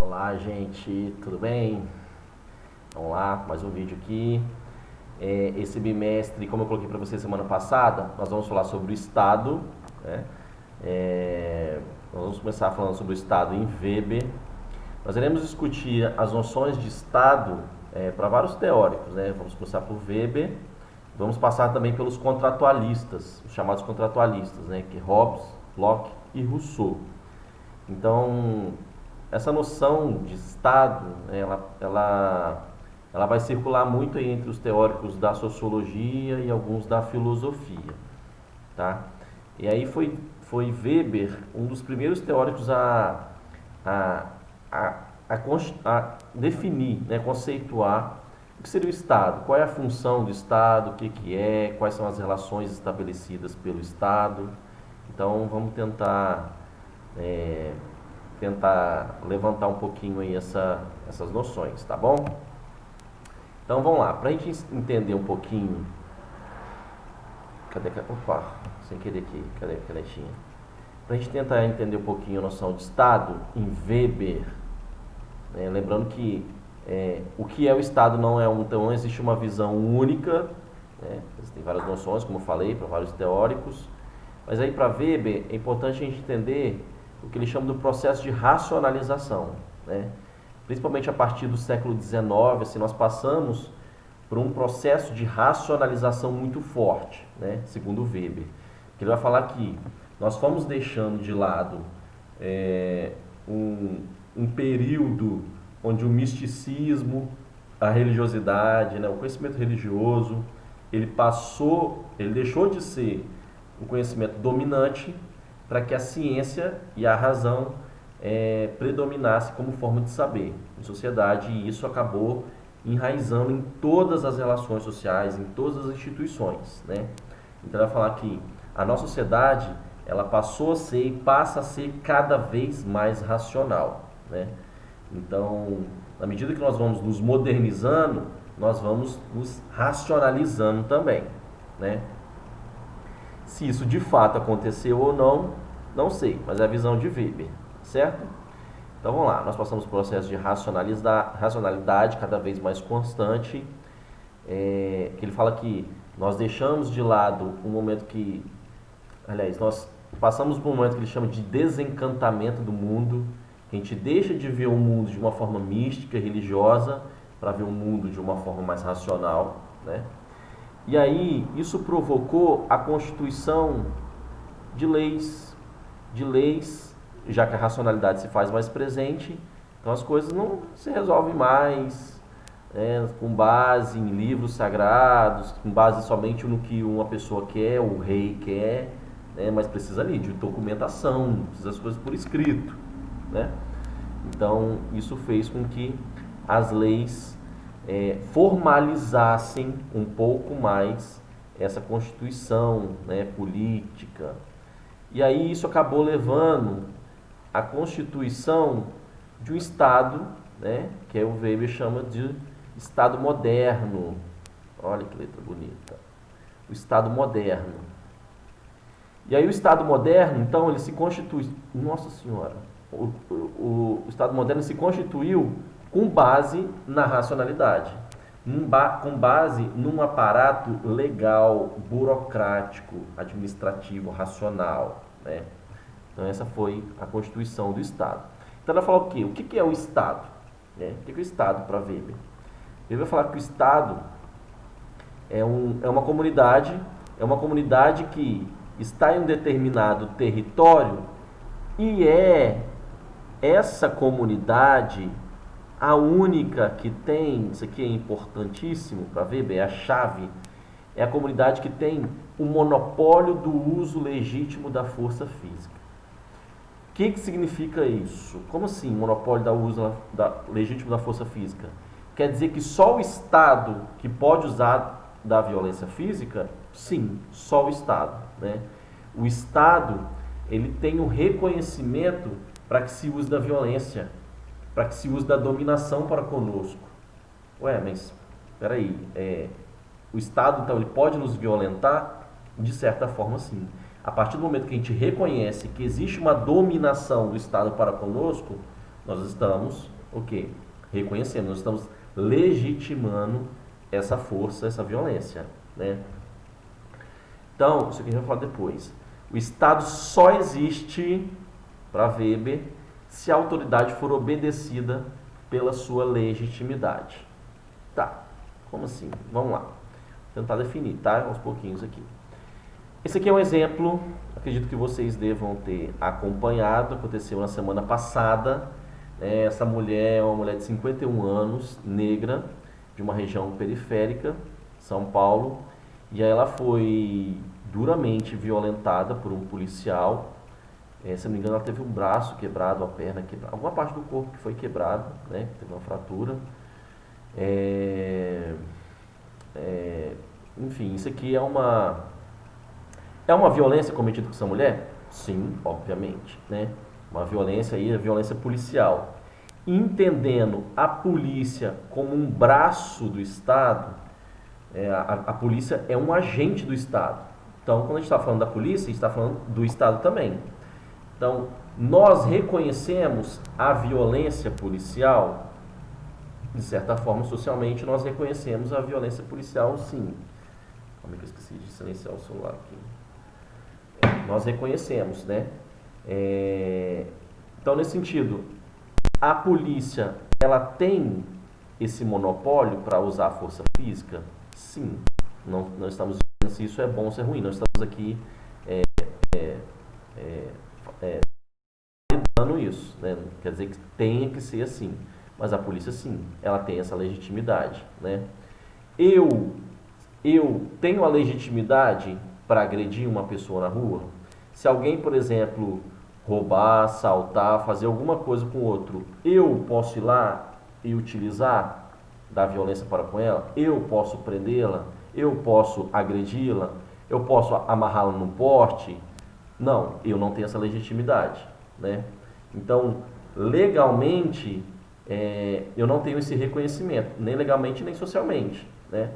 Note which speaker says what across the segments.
Speaker 1: Olá, gente, tudo bem? Vamos lá, mais um vídeo aqui. Esse bimestre, como eu coloquei para vocês semana passada, nós vamos falar sobre o Estado, né? Nós vamos começar falando sobre o Estado em Weber. Nós iremos discutir as noções de Estado para vários teóricos, né? Vamos começar por Weber, vamos passar também pelos contratualistas, os chamados contratualistas, né? Que é Hobbes, Locke e Rousseau. Então, essa noção de Estado, ela vai circular muito aí entre os teóricos da sociologia e alguns da filosofia, tá? E aí foi Weber um dos primeiros teóricos a definir, né, conceituar o que seria o Estado, qual é a função do Estado, o que é, quais são as relações estabelecidas pelo Estado. Então, vamos tentar levantar um pouquinho aí essas noções, tá bom? Então vamos lá, para a gente entender um pouquinho. Opa, sem querer aqui, cadê a canetinha? Para a gente tentar entender um pouquinho a noção de Estado em Weber, né? Lembrando que o que é o Estado não existe uma visão única, né? Existem várias noções, como eu falei, para vários teóricos, mas aí para Weber é importante a gente entender o que ele chama do processo de racionalização, né? Principalmente a partir do século XIX, assim, nós passamos por um processo de racionalização muito forte, né? Segundo Weber. Ele vai falar que nós fomos deixando de lado um período onde o misticismo, a religiosidade, né, o conhecimento religioso, ele deixou de ser um conhecimento dominante para que a ciência e a razão predominasse como forma de saber em sociedade, e isso acabou enraizando em todas as relações sociais, em todas as instituições, né? Então, ele vai falar que a nossa sociedade, ela passou a ser e passa a ser cada vez mais racional, né? Então, na medida que nós vamos nos modernizando, nós vamos nos racionalizando também, né? Se isso de fato aconteceu ou não, não sei, mas é a visão de Weber, certo? Então vamos lá, nós passamos por um processo de racionalidade cada vez mais constante, que ele fala que nós deixamos de lado um momento que, aliás, nós passamos por um momento que ele chama de desencantamento do mundo, que a gente deixa de ver o mundo de uma forma mística, religiosa, para ver o mundo de uma forma mais racional, né? E aí, isso provocou a constituição de leis, já que a racionalidade se faz mais presente, então as coisas não se resolvem mais com base em livros sagrados, com base somente no que uma pessoa quer, o rei quer, né? Mas precisa ali de documentação, precisa das coisas por escrito, né? Então, isso fez com que as leis formalizassem um pouco mais essa constituição, né, política. E aí isso acabou levando à constituição de um Estado, né, que o Weber chama de Estado moderno. Olha que letra bonita. O Estado moderno. E aí o Estado moderno, então, ele se constitui... Nossa Senhora! O Estado moderno se constituiu com base na racionalidade, com base num aparato legal, burocrático, administrativo, racional, né? Então essa foi a constituição do Estado. Então ela fala o quê? O que é o Estado? Né? O que é o Estado para Weber? Ele vai falar que o Estado é uma comunidade que está em um determinado território, e essa comunidade a única que tem, isso aqui é importantíssimo para Weber, é a chave, é a comunidade que tem o monopólio do uso legítimo da força física. O que significa isso? Como assim, monopólio do uso legítimo da força física? Quer dizer que só o Estado que pode usar da violência física? Sim, só o Estado, né? O Estado, ele tem o reconhecimento para que se use da violência, para que se use da dominação para conosco. Ué, mas peraí, o Estado, então, ele pode nos violentar? De certa forma, sim. A partir do momento que a gente reconhece que existe uma dominação do Estado para conosco, nós estamos o quê? Reconhecemos, nós estamos legitimando essa força, essa violência, né? Então, isso aqui a gente vai falar depois. O Estado só existe, para Weber, se a autoridade for obedecida pela sua legitimidade. Tá, como assim? Vamos lá. Vou tentar definir, tá? Aos pouquinhos aqui. Esse aqui é um exemplo, acredito que vocês devam ter acompanhado, aconteceu na semana passada. Essa mulher é uma mulher de 51 anos, negra, de uma região periférica, São Paulo, e aí ela foi duramente violentada por um policial. Se não me engano, ela teve um braço quebrado, a perna quebrada, alguma parte do corpo que foi quebrada, né? Teve uma fratura. Enfim, isso aqui é uma violência cometida com essa mulher? Sim, obviamente, né? Uma violência aí, a violência policial. Entendendo a polícia como um braço do Estado, a polícia é um agente do Estado. Então, quando a gente está falando da polícia, a gente está falando do Estado também. Então, nós reconhecemos a violência policial, de certa forma, socialmente, nós reconhecemos a violência policial, sim. Como é que eu esqueci de silenciar o celular aqui? Nós reconhecemos, né? Então, nesse sentido, a polícia, ela tem esse monopólio para usar a força física? Sim. Não estamos dizendo se isso é bom ou se é ruim. Nós estamos aqui validando isso, né? Não quer dizer que tenha que ser assim. Mas a polícia, sim, ela tem essa legitimidade, né? Eu tenho a legitimidade para agredir uma pessoa na rua? Se alguém, por exemplo, roubar, assaltar, fazer alguma coisa com o outro, eu posso ir lá e utilizar da violência para com ela? Eu posso prendê-la? Eu posso agredi-la? Eu posso amarrá-la num poste? Não, eu não tenho essa legitimidade, né? Então, legalmente, eu não tenho esse reconhecimento, nem legalmente nem socialmente, né?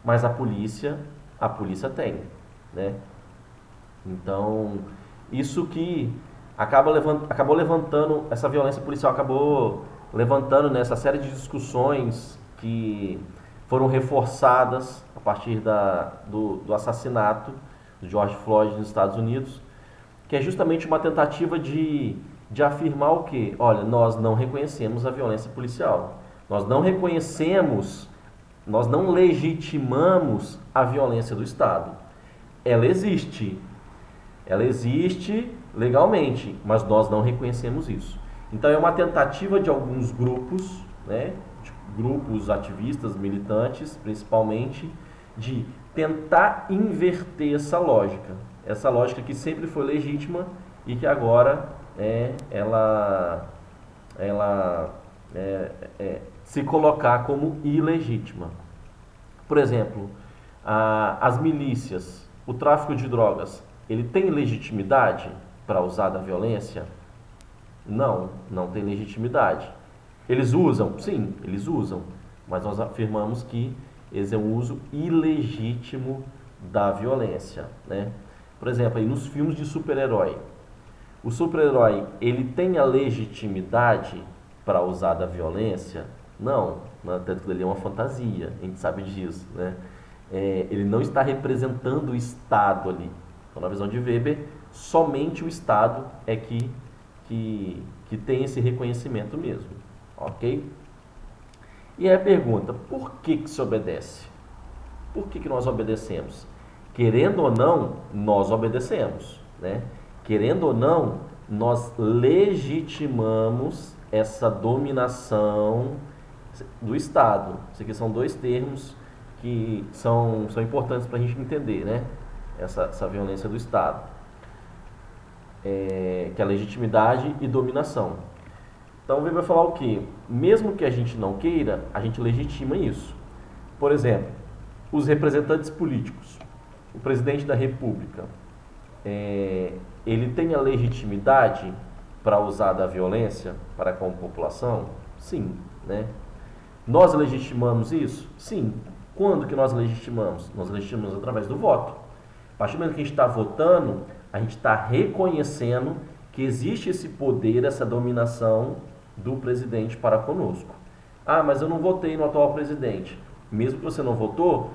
Speaker 1: Mas a polícia tem, né? Então, isso que acabou levantando, essa violência policial acabou levantando nessa série de discussões que foram reforçadas a partir do assassinato de George Floyd nos Estados Unidos, que é justamente uma tentativa de afirmar o quê? Olha, nós não reconhecemos a violência policial. Nós não reconhecemos, nós não legitimamos a violência do Estado. Ela existe legalmente, mas nós não reconhecemos isso. Então é uma tentativa de alguns grupos, né, de grupos ativistas, militantes, principalmente, de tentar inverter essa lógica que sempre foi legítima e que agora ela se colocar como ilegítima. Por exemplo, as milícias, o tráfico de drogas, ele tem legitimidade para usar da violência? Não tem legitimidade. Eles usam? Sim, eles usam. Mas nós afirmamos que esse é um uso ilegítimo da violência, né? Por exemplo, aí nos filmes de super-herói, o super-herói, ele tem a legitimidade para usar da violência? Não, tanto que ele é uma fantasia, a gente sabe disso, né? Ele não está representando o Estado ali. Então, na visão de Weber, somente o Estado é que tem esse reconhecimento mesmo, ok? E aí a pergunta, por que se obedece? Por que nós obedecemos? Querendo ou não, nós obedecemos, né? Querendo ou não, nós legitimamos essa dominação do Estado. Isso aqui são dois termos que são importantes para a gente entender, né? Essa violência do Estado, que é a legitimidade e dominação. Então, Weber vai falar o quê? Mesmo que a gente não queira, a gente legitima isso. Por exemplo, os representantes políticos, o presidente da República, ele tem a legitimidade para usar da violência para com a população? Sim, né? Nós legitimamos isso? Sim. Quando que nós legitimamos? Nós legitimamos através do voto. A partir do momento que a gente está votando, a gente está reconhecendo que existe esse poder, essa dominação do presidente para conosco. Ah, mas eu não votei no atual presidente. Mesmo que você não votou,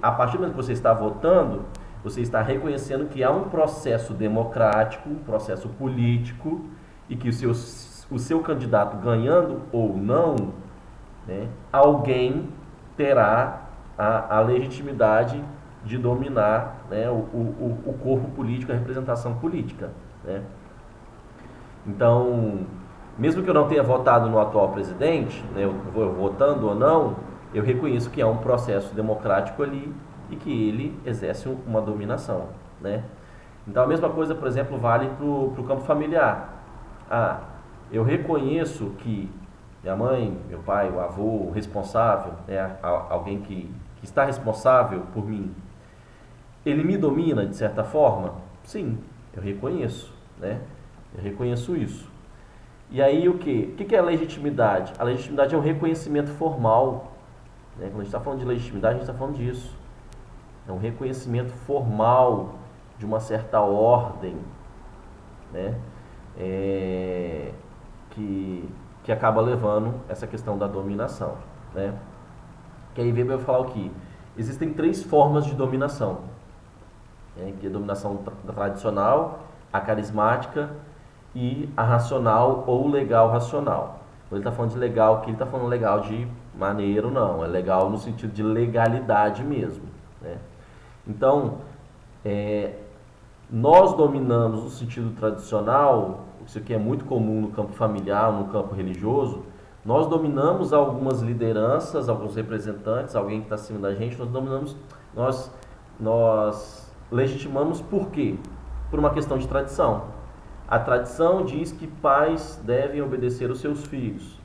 Speaker 1: a partir do momento que você está votando, você está reconhecendo que há um processo democrático, um processo político, e que o seu candidato ganhando ou não, né, alguém terá a legitimidade de dominar, né, o corpo político, a representação política. Né? Então, mesmo que eu não tenha votado no atual presidente, né, eu votando ou não, eu reconheço que há um processo democrático ali e que ele exerce uma dominação. Né? Então, a mesma coisa, por exemplo, vale para o campo familiar. Ah, eu reconheço que minha mãe, meu pai, o avô, o responsável, né, alguém que está responsável por mim, ele me domina de certa forma? Sim, eu reconheço, né? Eu reconheço isso. E aí o que? O que é a legitimidade? A legitimidade é um reconhecimento formal. Né? Quando a gente está falando de legitimidade, a gente está falando disso. É um reconhecimento formal de uma certa ordem, né? Que acaba levando essa questão da dominação. Né? Que aí Weber vai falar o que? Existem 3 formas de dominação. Que é a dominação tradicional, a carismática e a racional ou legal racional. Quando ele está falando de legal, que ele está falando legal de maneiro, não. É legal no sentido de legalidade mesmo. Né? Então, nós dominamos no sentido tradicional, isso aqui é muito comum no campo familiar, no campo religioso, nós dominamos algumas lideranças, alguns representantes, alguém que está acima da gente, nós dominamos, nós legitimamos por quê? Por uma questão de tradição. A tradição diz que pais devem obedecer aos seus filhos.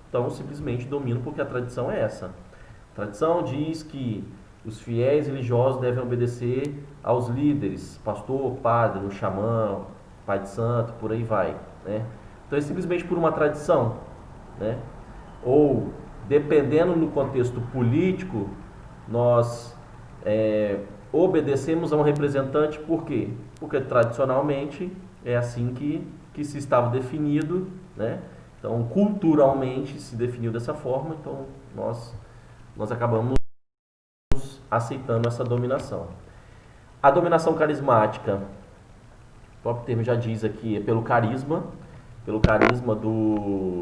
Speaker 1: Então, simplesmente domino porque a tradição é essa. A tradição diz que os fiéis religiosos devem obedecer aos líderes, pastor, padre, o xamã, pai de santo, por aí vai. Né? Então, é simplesmente por uma tradição. Né? Ou, dependendo do contexto político, nós obedecemos a um representante por quê? Porque tradicionalmente é assim que se estava definido, né? Então, culturalmente se definiu dessa forma, então nós acabamos aceitando essa dominação. A dominação carismática, o próprio termo já diz aqui, é pelo carisma do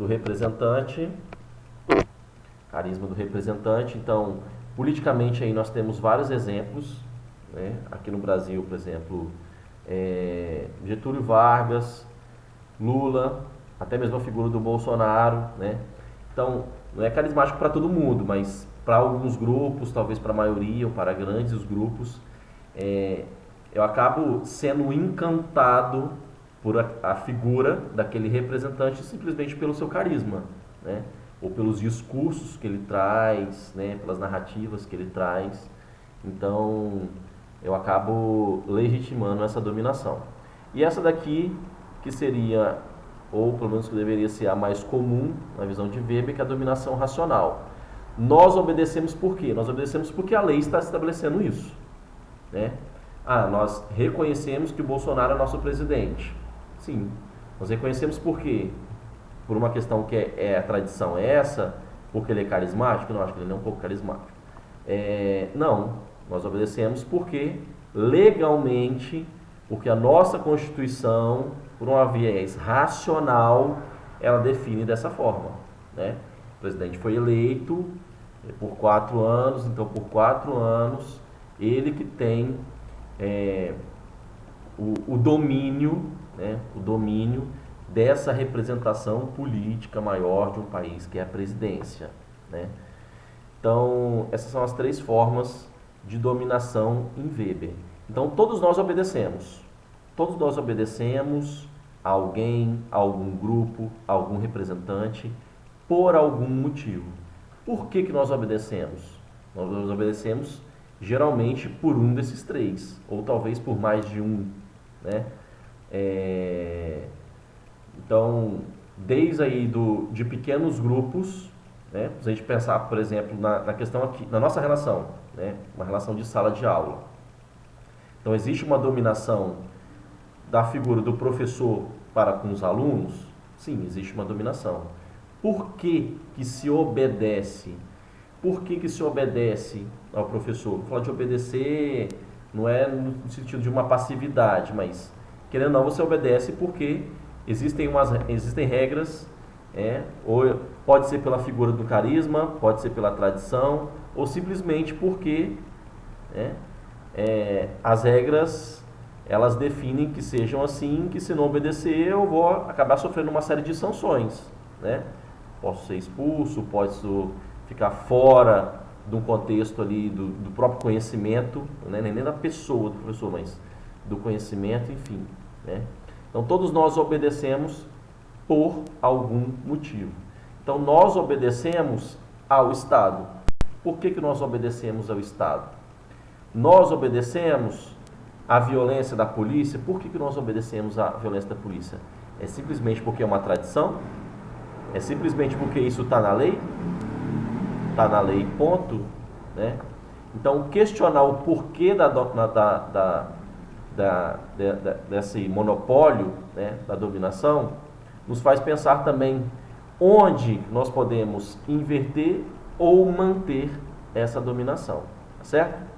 Speaker 1: representante, carisma do representante. Então, politicamente aí nós temos vários exemplos, né? Aqui no Brasil, por exemplo, Getúlio Vargas, Lula, até mesmo a figura do Bolsonaro, né? Então, não é carismático para todo mundo, mas para alguns grupos, talvez para a maioria ou para grandes grupos, eu acabo sendo encantado por a figura daquele representante simplesmente pelo seu carisma, né? Ou pelos discursos que ele traz, né? Pelas narrativas que ele traz. Então, eu acabo legitimando essa dominação. E essa daqui, que seria, ou pelo menos que deveria ser a mais comum na visão de Weber, que é a dominação racional. Nós obedecemos por quê? Nós obedecemos porque a lei está estabelecendo isso. Né? Nós reconhecemos que o Bolsonaro é nosso presidente. Sim. Nós reconhecemos por quê? Por uma questão que a tradição é essa, porque ele é carismático? Não, acho que ele não é um pouco carismático. Não, nós obedecemos porque legalmente, porque a nossa Constituição, por um viés racional, ela define dessa forma. Né? O presidente foi eleito por 4 anos, então por 4 anos ele que tem o domínio, né? O domínio dessa representação política maior de um país, que é a presidência. Né? Então, essas são as 3 formas de dominação em Weber. Então, todos nós obedecemos. Todos nós obedecemos a alguém, a algum grupo, a algum representante, por algum motivo. Por que nós obedecemos? Nós obedecemos geralmente por um desses 3, ou talvez por mais de um. Né? Então, desde aí de pequenos grupos, né? Se a gente pensar, por exemplo, na questão aqui, na nossa relação, né? Uma relação de sala de aula. Então, existe uma dominação da figura do professor para com os alunos? Sim, existe uma dominação. Por que que se obedece? Por que que se obedece ao professor? Vou falar de obedecer, não é no sentido de uma passividade, mas querendo ou não, você obedece porque existem regras, ou pode ser pela figura do carisma, pode ser pela tradição, ou simplesmente porque as regras elas definem que sejam assim, que se não obedecer eu vou acabar sofrendo uma série de sanções, né? Posso ser expulso, posso ficar fora do contexto ali do próprio conhecimento, né? Nem da pessoa do professor, mas do conhecimento, enfim, né? Então todos nós obedecemos por algum motivo. Então nós obedecemos ao Estado. Por que nós obedecemos ao Estado? Nós obedecemos à violência da polícia. Por que nós obedecemos à violência da polícia? É simplesmente porque é uma tradição? É simplesmente porque isso está na lei? Está na lei, ponto. Né? Então, questionar o porquê desse monopólio, né, da dominação, nos faz pensar também onde nós podemos inverter ou manter essa dominação. Tá certo?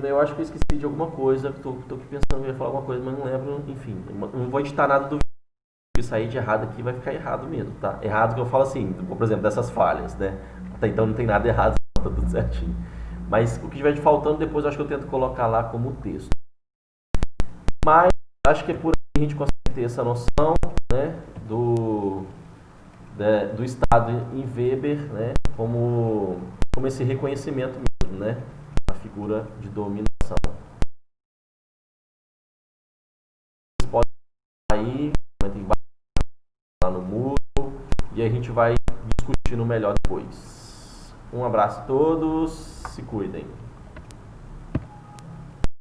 Speaker 1: Eu acho que eu esqueci de alguma coisa, estou aqui pensando que eu ia falar alguma coisa, mas não lembro, enfim, não vou editar nada do vídeo, se sair de errado aqui vai ficar errado mesmo, tá? Errado que eu falo assim, por exemplo, dessas falhas, né? Até então não tem nada errado, tá tudo certinho. Mas o que estiver faltando depois eu acho que eu tento colocar lá como texto. Mas acho que é por aí a gente consegue ter essa noção, né, do Estado em Weber, né, como esse reconhecimento mesmo, né? Figura de dominação. Vocês podem aí, comentem lá no muro e a gente vai discutindo melhor depois. Um abraço a todos, se cuidem.